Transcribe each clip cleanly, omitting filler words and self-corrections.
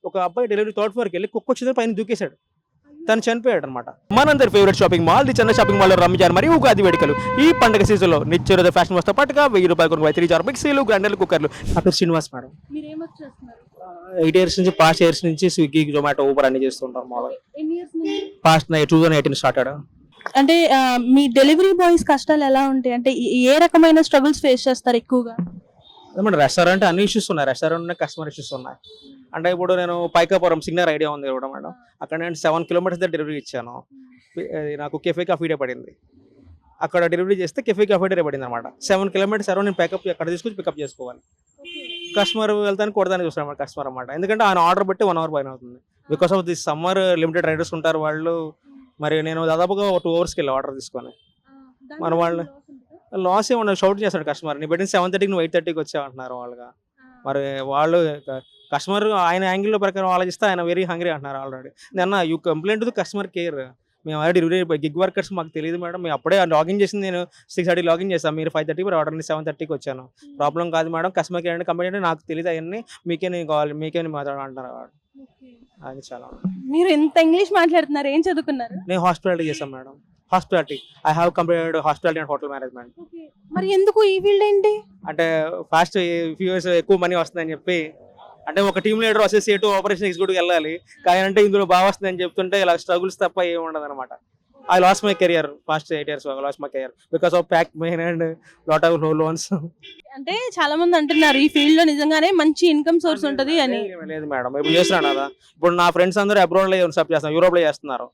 ఒక అబ్బాయి delivery third ఫ్లోర్కి వెళ్ళి కుక్క వచ్చిందని పైన దూకేశాడు. తను చనిపోయాడు అనమాట. మనందరి favourite shopping mall the Chennai shopping mall Ramzan మరియు ఉగాది వేడుకలు ఈ పండుగ సీజన్ లో నిత్య ఫ్యాషన్ వస్తా పాటుగా ₹1000 కొనుగోలు 3 జార్ మిక్సీలు, గ్రైండర్లు, కుక్కర్లు. అక్కడ శ్రీనివాస్ మేడం. 8 ఇయర్స్ నుంచి, పాస్ట్ ఇయర్స్ నుంచి స్విగ్గీ, జొమాటో, ఊబర్ అన్ని చేస్తుంటారు. Past 2018 start. అంటే మీ డెలివరీ బాయ్స్ కష్టాలు ఎలా ఉంటాయి? అంటే ఏ రకమైన స్ట్రగుల్స్ ఫేస్ చేస్తారు ఎక్కువగా? అదే రెస్టారెంట్ అన్ని ఇష్యూస్ ఉన్నాయి. రెస్టారెంట్ ఉన్నాయి, కస్టమర్ ఇష్యూస్ ఉన్నాయి. అంటే ఇప్పుడు నేను పైకాపురం సిగ్నర్ ఐడియా ఉంది కూడా మేడం, అక్కడ నేను 7 కిలోమీటర్స్ దగ్గర డెలివరీ ఇచ్చాను. నాకు కెఫే కాఫీ డే పడింది. అక్కడ డెలివరీ చేస్తే కెఫే కాఫీ డే పడింది అనమాట. 7 కిలోమీటర్స్ నేను ప్యాకప్ అక్కడ తీసుకొచ్చి పికప్ చేసుకోవాలి. కస్టమర్ వెళ్తాను కొడతానికి చూస్తాను కస్టమర్ అనమాట. ఎందుకంటే ఆయన ఆర్డర్ బట్టి 1 అవర్ పైన అవుతుంది. Because of this summer limited riders ఉంటారు వాళ్ళు. మరి నేను దాదాపుగా 2 అవర్స్కి వెళ్ళి ఆర్డర్ తీసుకొని మన వాళ్ళు లాస్ ఏమన్నా షౌట్ చేస్తాడు కస్టమర్. నీ పెట్టిన 7:30కి నువ్వు 8:30కి వచ్చావంటున్నారు వాళ్ళుగా. మరి వాళ్ళు కస్టమర్ ఆయన యాంగిల్లో ప్రకారం ఆలోచిస్తే ఆయన వెరీ హంగ్రీ అంటున్నారు ఆల్రెడీ. నేను you complaint to customer care. మేము ఆల్రెడీ గిగ్ వర్కర్స్ మాకు తెలియదు మేడం, మేము అప్పుడే లాగిన్ చేసింది నేను 6:30 లాగిన్ చేస్తాను. మీరు 5:30 ఆర్డర్ని 7:30కి వచ్చాను. ప్రాబ్లం కాదు మేడం, కస్టమర్ కేర్ అంటే కంప్లైంట్ అంటే నాకు తెలియదు, అవన్నీ మీకే నేను కావాలి, మీకే నేను మాట్లాడాలంటున్నారు వాడు. అది చాలా. మీరు ఎంత ఇంగ్లీష్ మాట్లాడుతున్నారు? ఏం చదువుకున్నారు? నేను హాస్పిటాలిటీ చేస్తాను madam. Hospitality I have completed hospitality and hotel management. మరి ఎందుకు ఈ ఫీల్డ్ ఏంటి? అంటే ఫాస్ట్ ఫ్యూస్ ఎక్కువ మనీ వస్తుందని చెప్పి, అంటే ఒక team leader associate operation executive వెళ్ళాలి, కానీ అంటే ఇందులో బాగా వస్తుందని చెప్తుంటే ఇలా స్ట్రగుల్స్ తప్ప ఏమి ఉండదు అనమాట. I lost my career past 8 years ago. I lost my career because of packed main and lot of loans. అంటే చాలా మంది అంటున్నారు ఈ ఫీల్డ్ లో నిజంగానే మంచి ఇన్కమ్ సోర్స్ ఉంటది అని. లేదు మేడం, ఇప్పుడు చేస్తున్నాను కదా. ఇప్పుడు నా ఫ్రెండ్స్ అందరూ అబ్రాడ్ లో సబ్ చేస్తున్నారు, యూరోప్ లో చేస్తున్నారు.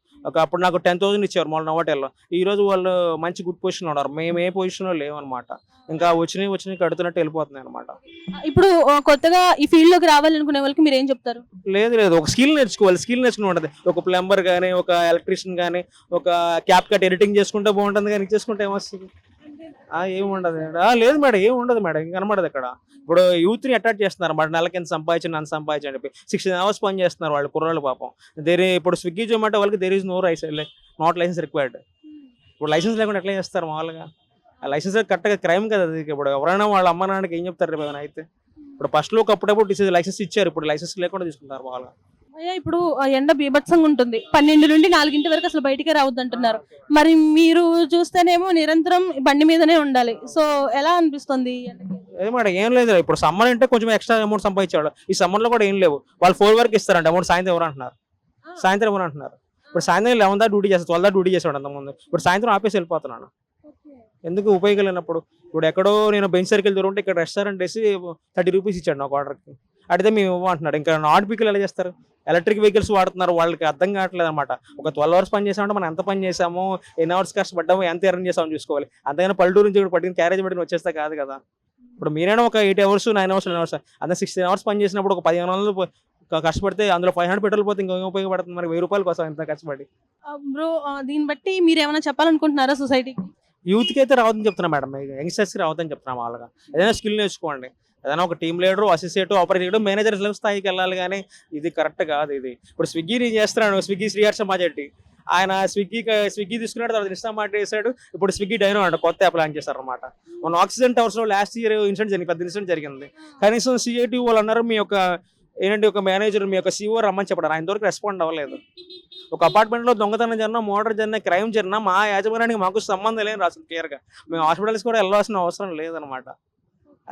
అప్పుడు నాకు 10,000 ఇచ్చారు మొన్న నోవాటెల్లో. ఈ రోజు వాళ్ళు మంచి గుడ్ పొజిషన్ ఉన్నారు, మేము ఏ పొజిషన్ లో లేవన్నమాట. ఇంకా వచ్చినాయి కడుతున్నట్టు వెళ్ళిపోతున్నాయి అనమాట. ఇప్పుడు కొత్తగా ఈ ఫీల్డ్ లోకి రావాలనుకునే వాళ్ళకి మీరు ఏం చెప్తారు? లేదు, ఒక స్కిల్ నేర్చుకోవాలి. స్కిల్ నేర్చుకుని ఉంటుంది. ఒక ప్లంబర్ కానీ, ఒక ఎలక్ట్రీషియన్ కానీ, ఒక క్యాప్ కట్ ఎడిటింగ్ చేసుకుంటే బాగుంటుంది, కానీ చేసుకుంటే ఏమొస్తుంది? ఏముండదు. లేదు మేడం, ఏమి ఉండదు మేడం, ఇంకా కనబడదు ఇక్కడ. ఇప్పుడు యూత్ని అట్రాక్ట్ చేస్తున్నారు మాట, నెలకి ఎంత సంపాదించండి అంత సంపాదించండి చెప్పి 16 hours పని చేస్తున్నారు వాళ్ళు కుర్రాళ్ళు పాపం. ఇప్పుడు స్విగ్గీ జొమాటో వాళ్ళకి there is no not license required. ఇప్పుడు లైసెన్స్ లేకుండా ఎట్లా చేస్తారు మామూలుగా? ఆ లైసెన్స్ కరెక్ట్గా క్రైమ్ కదా అది. ఇప్పుడు ఎవరైనా వాళ్ళ అమ్మ నాన్నకి ఏం చెప్తారు రేపు ఏమైనా అయితే? ఇప్పుడు ఫస్ట్లో ఒకప్పుడప్పుడు లైసెన్స్ ఇచ్చారు, ఇప్పుడు లైసెన్స్ లేకుండా తీసుకుంటారు మామూలుగా. ఇప్పుడు ఎండ బీభత్సంగా ఉంటుంది, 12 నుండి 4 వరకు అసలు బయటికే రావద్దు అంటున్నారు. మరి మీరు చూస్తేనేమో నిరంతరం బండి మీదనే ఉండాలి. సో ఎలా అనిపిస్తుంది? మేడం ఏం లేదు, ఇప్పుడు సమ్మర్ అంటే కొంచెం ఎక్స్ట్రా అమౌంట్ సంపాదించేవాళ్ళు. ఈ సమ్మర్లో కూడా ఏం లేవు. వాళ్ళు 4 వరకు ఇస్తారంట అమౌంట్. సాయంత్రం ఎవరు అంటున్నారు? ఇప్పుడు సాయంత్రం 11 దాకా డ్యూటీ చేస్తారు, 12 దాకా డ్యూటీ చేసేవాడు అంతకుముందు. ఇప్పుడు సాయంత్రం ఆపేసి వెళ్ళిపోతున్నాను. ఎందుకు ఉపయోగం లేనప్పుడు? ఇప్పుడు ఎక్కడో నేను బెంచ్ సర్కిల్ దూరం ఉంటే ఇక్కడ రెస్టారెంట్ వేసి 30 రూపీస్ ఇచ్చాడు నాకు ఆర్డర్కి. అడిగితే మేము ఇవ్వమంటున్నాడు. ఇంకా నాట్ పీపుల్ ఎలా చేస్తారు? ఎలక్ట్రిక్ వెహికల్స్ వాడుతున్నారు, వాళ్ళకి అర్థం కావట్లేదు అనమాట. ఒక 12 hours పని చేసామంటే మనం ఎంత పని చేసాము, ఎన్ని అవర్స్ కష్టపడ్డాము, ఎంత ఎర్న్ చేసామని చూసుకోవాలి. అంతేగాని పల్లెటూరు నుంచి పట్టిన క్యారేజ్ పట్టిన వచ్చేస్తే కాదు కదా. ఇప్పుడు మీరైనా ఒక 8 hours 9 hours అదే 16 hours పని చేసినప్పుడు ఒక 1500 కష్టపడితే అందులో 500 పెట్రోల్ పోతే ఇంకా ఉపయోగపడుతుంది మనకి. 1000 రూపాయల కోసం ఎంత కష్టపడి. బ్రో, దీన్ని బట్టి మీరు ఏమైనా చెప్పాలనుకుంటున్నారా సొసైటీకి? యూత్కి అయితే రావద్దని చెప్తున్నా మేడం, యంగ్స్టర్స్కి రావద్దని చెప్తున్నాం. వాళ్ళగా ఏదైనా స్కిల్ నేర్చుకోండి. ఏదైనా ఒక team leader, associate, operator, manager స్థాయికి వెళ్ళాలి. కానీ ఇది కరెక్ట్ కాదు. ఇది ఇప్పుడు స్విగ్గీ నేను చేస్తున్నాను, స్విగ్గీ శ్రీహర్ష మాజెట్టి ఆయన స్విగ్గీ తీసుకున్నాడు, తర్వాత ఇన్స్టామార్ట్ చేశాడు. ఇప్పుడు స్విగ్గీ డైనో అంట కొత్త యాప్ లాంచ్ చేశారు అనమాట. మన ఆక్సిజన్ టవర్స్లో లాస్ట్ ఇయర్ ఇన్సిడెంట్ జరిగింది, పెద్ద ఇన్సిడెంట్ జరిగింది. కనీసం సిఐటి వాళ్ళు అన్నారు మీ యొక్క ఏంటంటే ఒక మేనేజర్, మీ యొక్క సిఓ రమ్మని చెప్పారు. ఆయన వరకు రెస్పాండ్ అవ్వలేదు. ఒక అపార్ట్మెంట్లో దొంగతనం జరిగినా, మర్డర్ జరిగినా, క్రైమ్ జరిగినా మా యాజమాన్యానికి మాకు సంబంధం లేదు రాసిన క్లియర్గా. మేము హాస్పిటల్స్ కూడా వెళ్ళాల్సిన అవసరం లేదనమాట.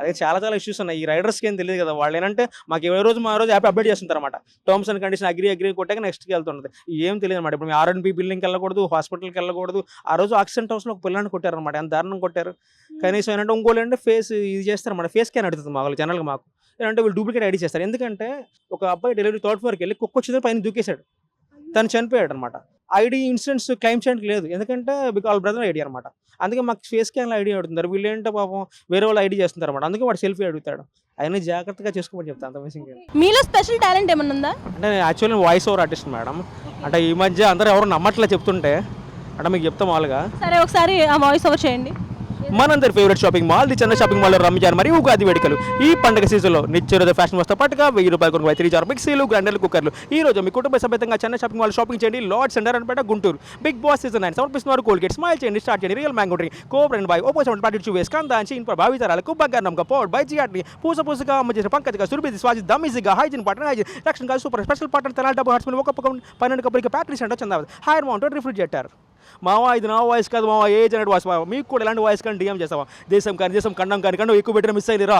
అదే చాలా ఇష్యూస్ ఉన్నాయి. ఈ రైడర్స్కి ఏం తెలియదు కదా. వాళ్ళు ఏంటంటే మాకు ఏ రోజు యాప్ అప్డేట్ చేస్తుంటారు అనమాట. టర్మ్స్ అండ్ కండిషన్ అగ్రి కొట్టాక నెక్స్ట్కి వెళ్తుంటుంది. ఏం తెలియదు అనమాట. ఇప్పుడు R&B బిల్డింగ్కి వెళ్ళకూడదు, హాస్పిటల్కి వెళ్ళకూడదు. ఆ రోజు ఆక్సిడెంట్ హౌస్లో ఒక పిల్లని కొట్టారు అనమాట. ఎంత దారుణం కొట్టారు. కనీసం ఏంటంటే ఇంకోళ్ళు ఏంటంటే ఫేస్ ఇది చేస్తారన్నమాట. ఫేస్ స్కాన్ అడుగుతుంది మా వాళ్ళు జనరల్గా. మాకు ఏంటంటే వీళ్ళు డూప్లికేట్ ఐడి చేస్తారు. ఎందుకంటే ఒక అబ్బాయి డెలివరీ థర్డ్ ఫ్లోర్కి వెళ్ళి కుక్క వచ్చిందని పైన దూకేశాడు, తను చనిపోయాడు అనమాట. ఐడి ఇన్సూరెన్స్ క్లైమ్ చేయడానికి లేదు, ఎందుకంటే వాళ్ళ బ్రదర్ ఐడి అనమాట. అందుకే మాకు ఫేస్ స్కాన్లో ఐడి అడుగుతున్నారు. వీళ్ళు ఏంటో పాపం వేరే వాళ్ళు ఐడి చేస్తుంటారు అనమాట. అందుకే వాడు సెల్ఫీ అడుగుతాడు. అవన్నీ జాగ్రత్తగా చేసుకోమని చెప్తాను. అంత మిసింగ్. మీలో స్పెషల్ టాలెంట్ ఏమన్నా ఉందా? అంటే actually voice over artist madam. అంటే ఈ మధ్య అందరూ ఎవరు నమ్మట్లా చెప్తుంటే అంటే మీకు చెప్తాం మామూలుగా. సరే ఒకసారి ఆ వాయిస్ ఓవర్ చేయండి. మనందరి favourite shopping mall the Chandra shopping మాల్లో రంజాన్ మరియు ఉగాది వేడుకలు. ఈ పండుగ సీజన్లో నిత్యరోజు ఫ్యాషన్ వస్తా పాటుగా 1000 రూపాయలు కొనుగోలు 3 జార్ మిక్సీలు, గ్రైండర్లు, కుక్కర్లు. ఈ రోజు మీ కుటుంబ సమేతంగా చంద్ర షాపింగ్ మాల్ షాపింగ్ చేయండి. Lord centre Anapeta, Guntur. Bigg Boss season 9 సమర్పిస్తున్నారు కోల్గేట్. స్మైల్ చేయండి, స్టార్ట్ చేయండి. Real mango drink cobrand by Oppo 7 వేస్ కందాంచి ఇన్ భావితరాలకు బంగారం పౌడ్ బై జియాట్ని పూసగా అమ్మ చేసిన పంకజ్గా సురభి స్వాజి దమ్మిజిగా హైజిన్ పాటన హైజిన్ రక్షణ కాదు సూపర్ స్పెషల్ పాటన తెనాలి డబ్బు హాట్స్మెన్ ఒక పక్కన 12 కప్పులకి ప్యాక్టరీ సెంటర్ చందావద్ హైర్ మౌంటెడ్ రిఫ్రిజిరేటర్. మావా ఇది నా వాయిస్ కాదు మావా, ఏజ్ అనేది వాయిస్. మీకు కూడా ఎలాంటి వాయిస్ కానీ డిఎం చేస్తావా? దేశం కానీ దేశం, ఖండం కానీ ఖండం ఎక్కువ పెట్టిన మిస్ అయ్యింది రా.